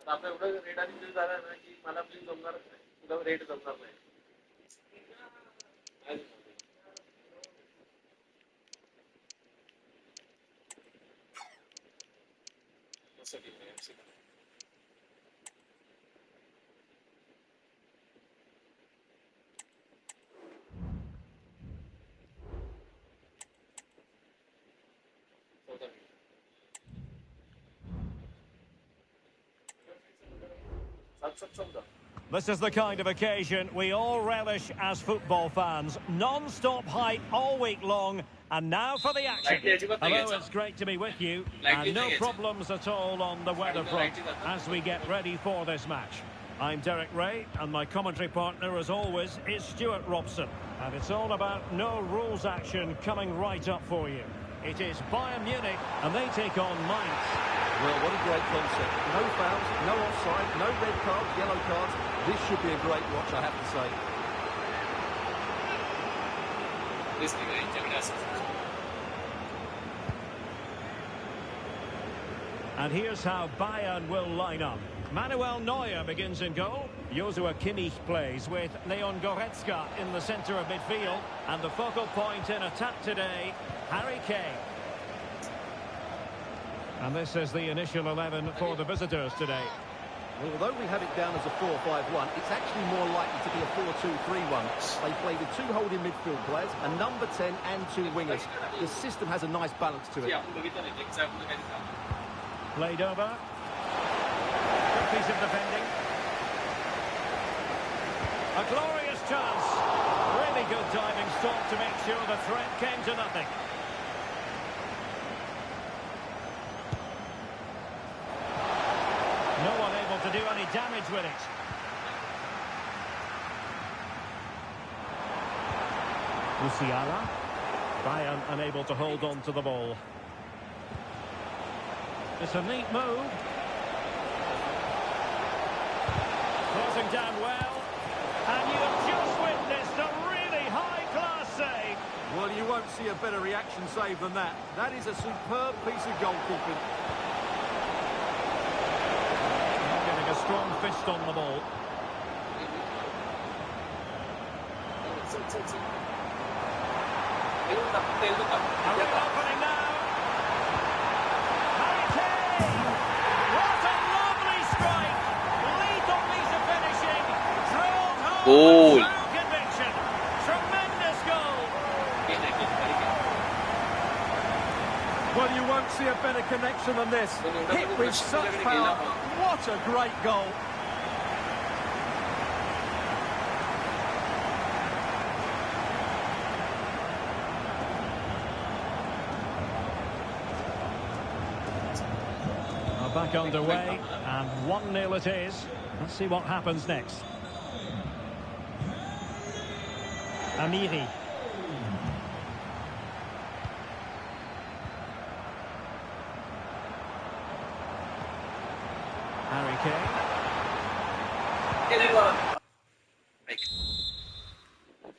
आता आपलं एवढं रेट आणि बिल झालं ना की मला बिल जमणारच नाही, तुला रेट जमणार नाही. This is the kind of occasion we all relish as football fans. Non-stop hype all week long, and now for the action. Hello, it's great to be with you, and no problems at all on the weather front as we get ready for this match. I'm Derek Ray, and my commentary partner, as always, is Stuart Robson. And it's all about no rules action coming right up for you. It is Bayern Munich, and they take on Mainz. Well, what a great concept. No fouls, no offside, no red cards, yellow cards. This should be a great watch, I have to say. And here's how Bayern will line up. Manuel Neuer begins in goal. Joshua Kimmich plays with Leon Goretzka in the centre of midfield. And the focal point in attack today, Harry Kane. And this is the initial 11 for the visitors today. Well, although we have it down as a 4-5-1, it's actually more likely to be a 4-2-3-1. They play with two holding midfield players, a number 10 and two wingers. The system has a nice balance to it. Played over. Good piece of defending. A glorious chance. Really good diving stop to make sure the threat came to nothing. No one able to do any damage with it. UCL. Bayern unable to hold on to the ball. It's a neat move. Closing down well. And you have just witnessed a really high-class save. Well, you won't see a better reaction save than that. That is a superb piece of goalkeeping. Getting a strong fist on the ball. A real opening now. Harry Kane! What a lovely strike! Lethal piece of finishing. Drilled home. Goal. True conviction. Tremendous goal. Well, you won't see a better connection than this. Hit with such power. What a great goal. Back underway, and 1-0 it is. Let's see what happens next. Amiri. Harry Kane.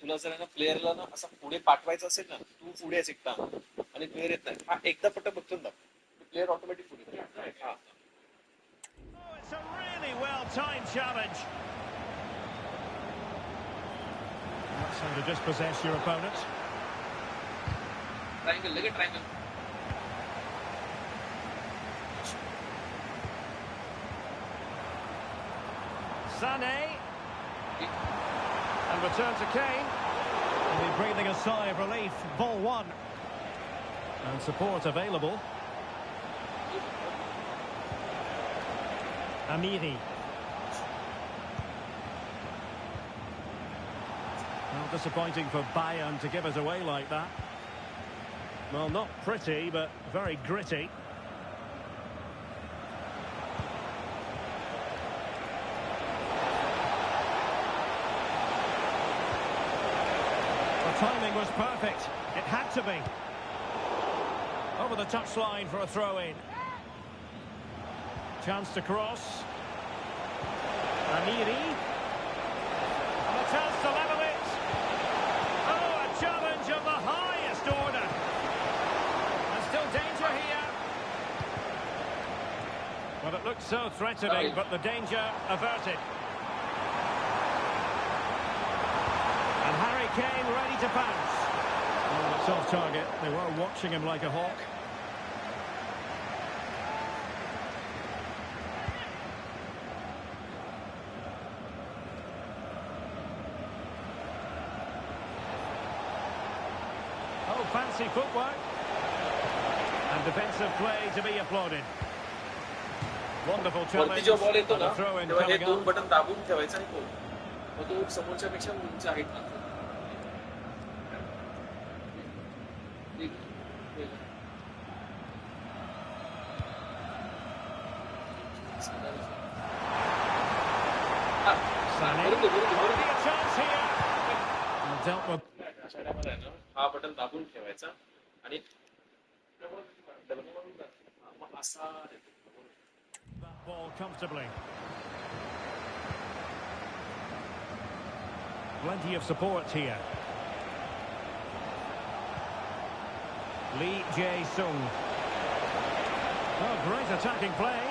तुला जर ना प्लेअरला ना असं पुढे पाठवायचं असेल ना, तू पुढे आहेस एकटा आणि प्लेअर येत नाही, हा एकदा पट्ट बघतो ना, प्लेअर ऑटोमॅटिक पुढे येतो. हा. It's a really well-timed challenge. That's how to dispossess your opponent. Triangle, लगेच triangle. Sané. And return to Kane. He'll be breathing a sigh of relief. Ball one. And support available. Amiri. Well, disappointing for Bayern to give us away like that. Well, not pretty, but very gritty. The timing was perfect. It had to be. Over the touchline for a throw-in. Chance to cross. Amiri. And a chance to level it. Oh, a challenge of the highest order. There's still danger here. Well, it looked so threatening, but the danger averted. And Harry Kane ready to pounce. Oh, it's off target. They were watching him like a hawk. Oh, fancy footwork. And defensive play to be applauded. Wonderful challenge. जो ball येतो And ना a throw in तेव्हा हे coming दोन up. Button दाबून ठेवायचं आणि तो मग तो समोरच्या पेक्षा उंच आहे ना Sané. Might be a chance here. And dealt with. अशा टायमाला आहे ना हा बटन दाबून ठेवायचा आणि मग असा That ball comfortably. Plenty of support here. Lee Jae-sung. Oh, great attacking play.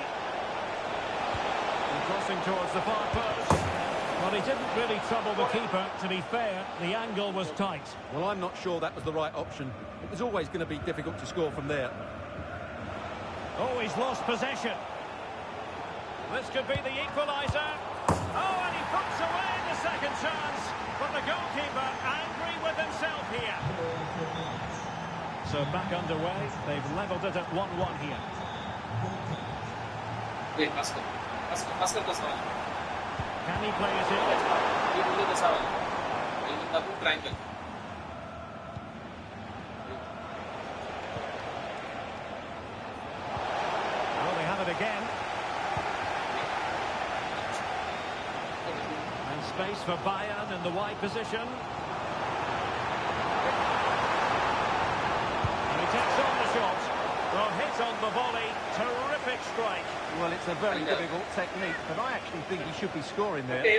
And crossing towards the far post. Well, he didn't really trouble the keeper. To be fair, the angle was tight. Well, I'm not sure that was the right option. It was always going to be difficult to score from there. Oh, he's lost possession. This could be the equaliser. Oh, and he puts away the second chance. But the goalkeeper angry with himself here. So back underway. They've levelled it at 1-1 here. Wait, Pascal does not. Can he play it in? He will do the double triangle. Oh, they have it again. And space for Bayern in the wide position. And he takes on the shot. Well, hit on the volley. Terrific strike. Well, it's a very difficult technique, but I actually think he should be scoring there. But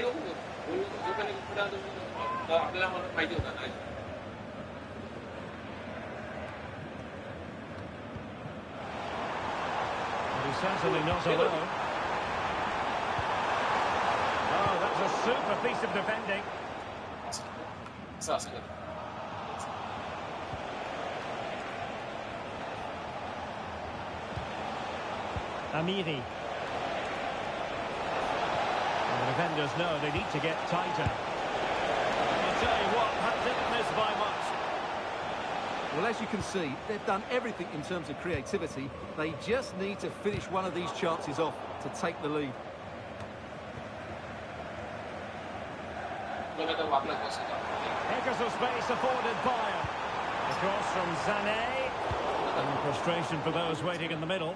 he's certainly not alone. Oh, that's a super piece of defending. Amiri. The defenders know they need to get tighter. I'll tell you what, that didn't miss by much. Well, as you can see, they've done everything in terms of creativity. They just need to finish one of these chances off to take the lead. Acres of space afforded Bayern. Across from Sané. And frustration for those waiting in the middle.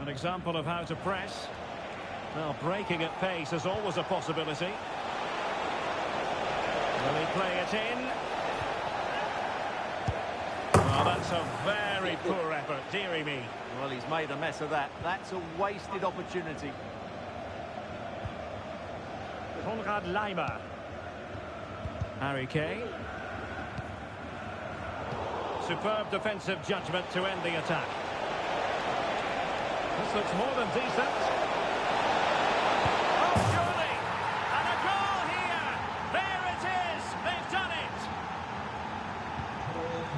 An example of how to press. Well, breaking at pace is always a possibility. Will he play it in? Oh, that's a very poor effort, dearie me. Well, he's made a mess of that. That's a wasted opportunity. Konrad Laimer. Harry Kane. Superb defensive judgment to end the attack. This looks more than decent. Oh, surely! And a goal here! There it is! They've done it!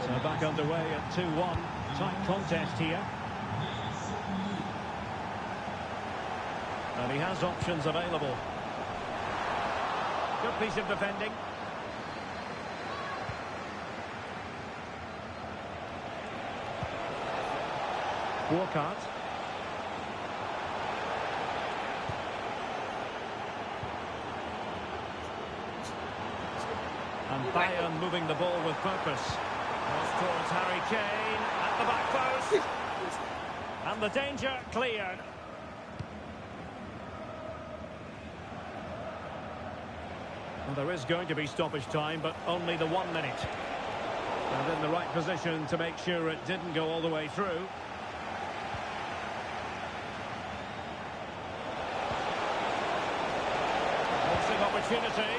So back underway at 2-1. Tight contest here. And he has options available. Good piece of defending. Walcott. And Bayern moving the ball with purpose. Cross towards Harry Kane at the back post. And the danger cleared. Well, there is going to be stoppage time, but only the 1 minute. And in the right position to make sure it didn't go all the way through. Forcing opportunity.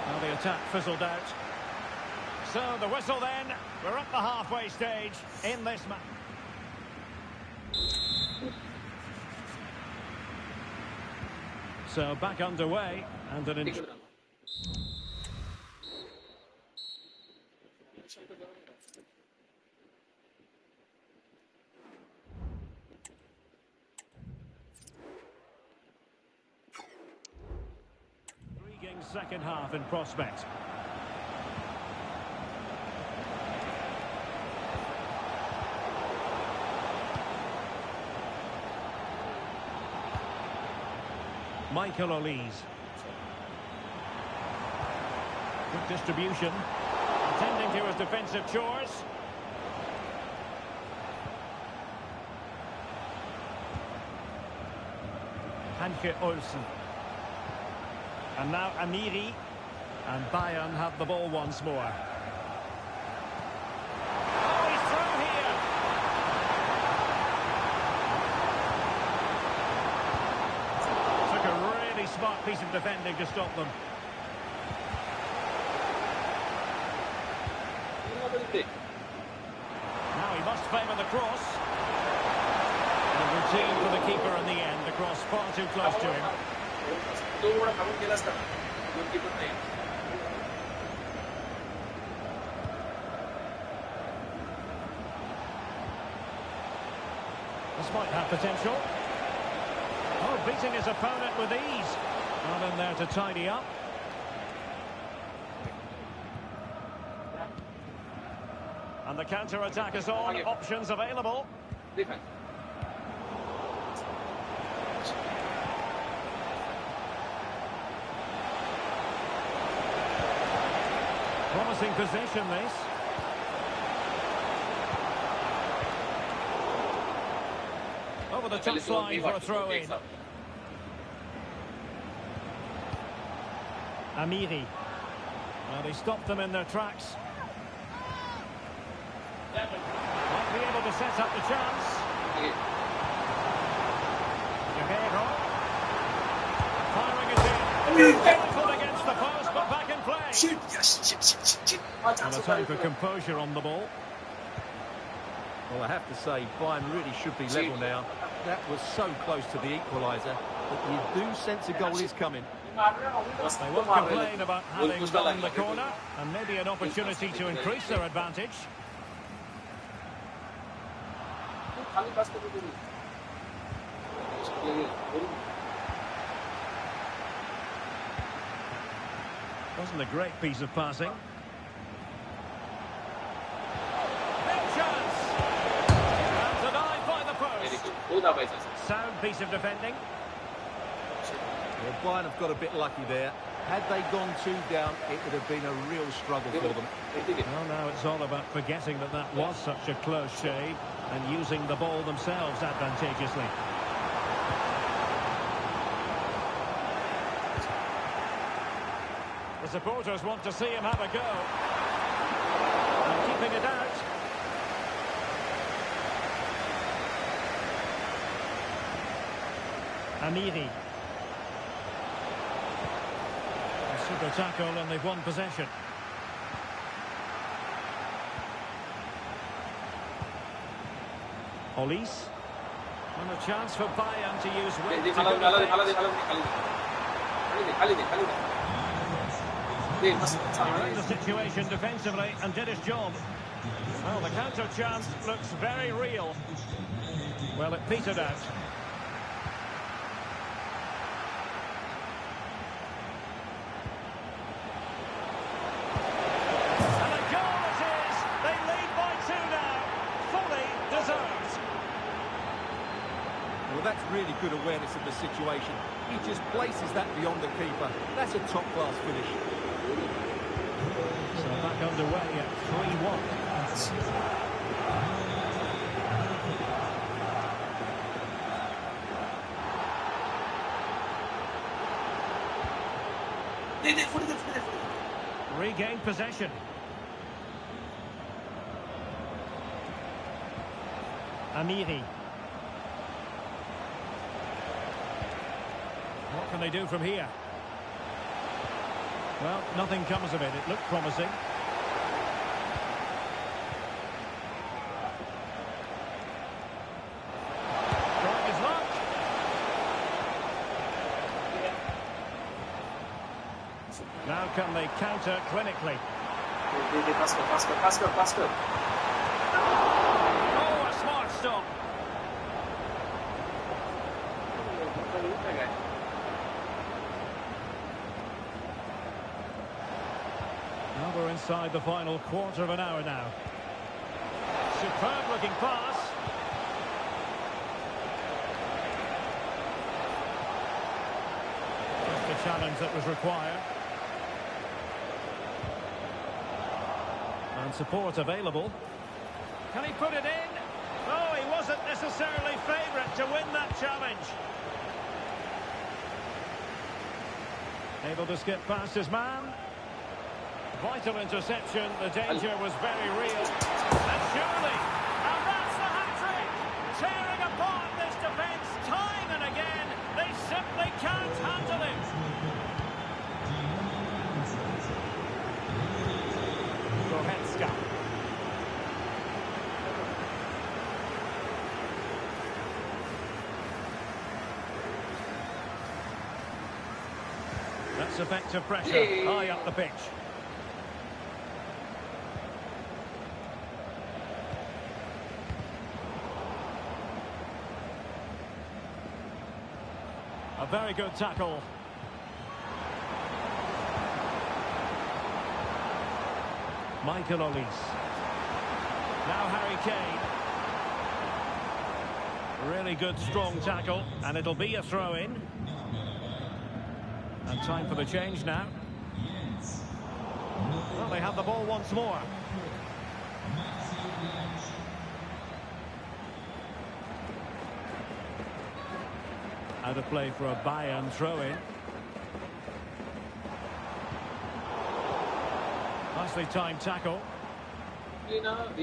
Well, the attack fizzled out. So the whistle then. We're at the halfway stage in this match. So back underway and an 3 second half in prospect. Michael Olise. Good distribution. Attending to his defensive chores. Hanke Olsen. And now Amiri. And Bayern have the ball once more. Oh, he's through here. Took a really smart piece of defending to stop them. Now he must favour the cross. And routine for the keeper in the end. The cross far too close to him. This might have potential. Oh, beating his opponent with ease. Not in there to tidy up. And the counter-attack is on. Options available. Promising possession, this. Over the touchline for a throw-in. Amiri. Well, they stopped them in their tracks. Might be able to set up the chance. Guerrero. Firing it in. Put against the post, but back in play. And a time for composure on the ball. Well, I have to say, Bayern really should be level now. That was so close to the equaliser, but you do sense a goal is coming. They won't complain about having won the corner, and maybe an opportunity to increase their advantage. Wasn't a great piece of passing. Big chance! And denied by the post. Sound piece of defending. Well, Bayern have got a bit lucky there. Had they gone 2 down, it would have been a real struggle for them. Well, now it's all about forgetting that that was such a close shave and using the ball themselves advantageously. The supporters want to see him have a go. And keeping it out. Amiri. A super tackle and they've won possession. Olise. And a chance for Bayern to use width to good effect. He read the situation defensively and did his job. Well, the counter chance looks very real. Well, it petered out. And a goal it is! They lead by 2 now. Fully deserved. Well, that's really good awareness of the situation. He just places that beyond the keeper. That's a top-class finish. So back underway at 3-1. Regained possession. Amiri. What can they do from here? Well, nothing comes of it. It looked promising. can they counter clinically? Faster. Oh, a smart stop. Now we're inside the final quarter of an hour now. Superb looking pass. Just the challenge that was required. And support available. Can he put it in? Oh, he wasn't necessarily favourite to win that challenge. Able to skip past his man. Vital interception. The danger was very real. And surely, and that's the hat-trick! Tearing apart this defence time and again. They simply can't handle it. Goretzka. That's effective pressure. High up the pitch. A very good tackle. Michael Olise. Now Harry Kane. Really good, strong tackle, and it'll be a throw-in. And time for the change now. Well, they have the ball once more. Out of play for a Bayern throw-in. Nicely timed tackle. Well, not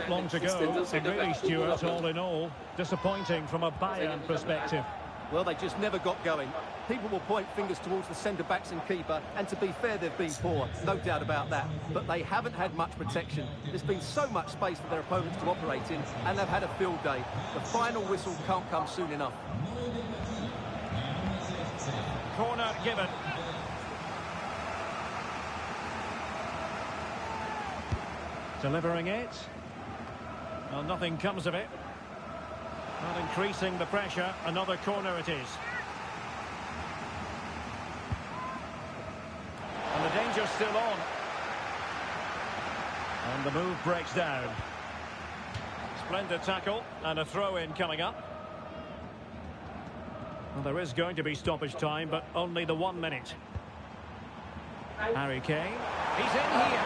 long to go, and really, Stuart, all in all, disappointing from a Bayern perspective. Well, they just never got going. People will point fingers towards the centre-backs and keeper, and to be fair, they've been poor, no doubt about that. But they haven't had much protection. There's been so much space for their opponents to operate in, and they've had a field day. The final whistle can't come soon enough. Corner given. Delivering it. Well, nothing comes of it. Not increasing the pressure. Another corner it is. And the danger's still on. And the move breaks down. Splendid tackle and a throw-in coming up. Well, there is going to be stoppage time, but only the 1 minute. Harry Kane. He's in here.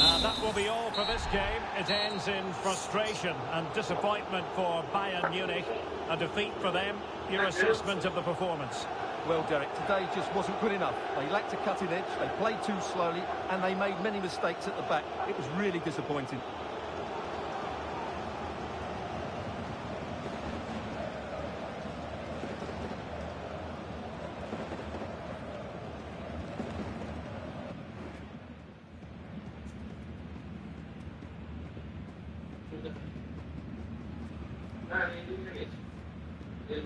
And that will be all for this game. It ends in frustration and disappointment for Bayern Munich. A defeat for them. Your assessment of the performance? Well, Derek, today just wasn't good enough. They lacked a cutting edge, they played too slowly, and they made many mistakes at the back. It was really disappointing. Nah, ini lagi. Dia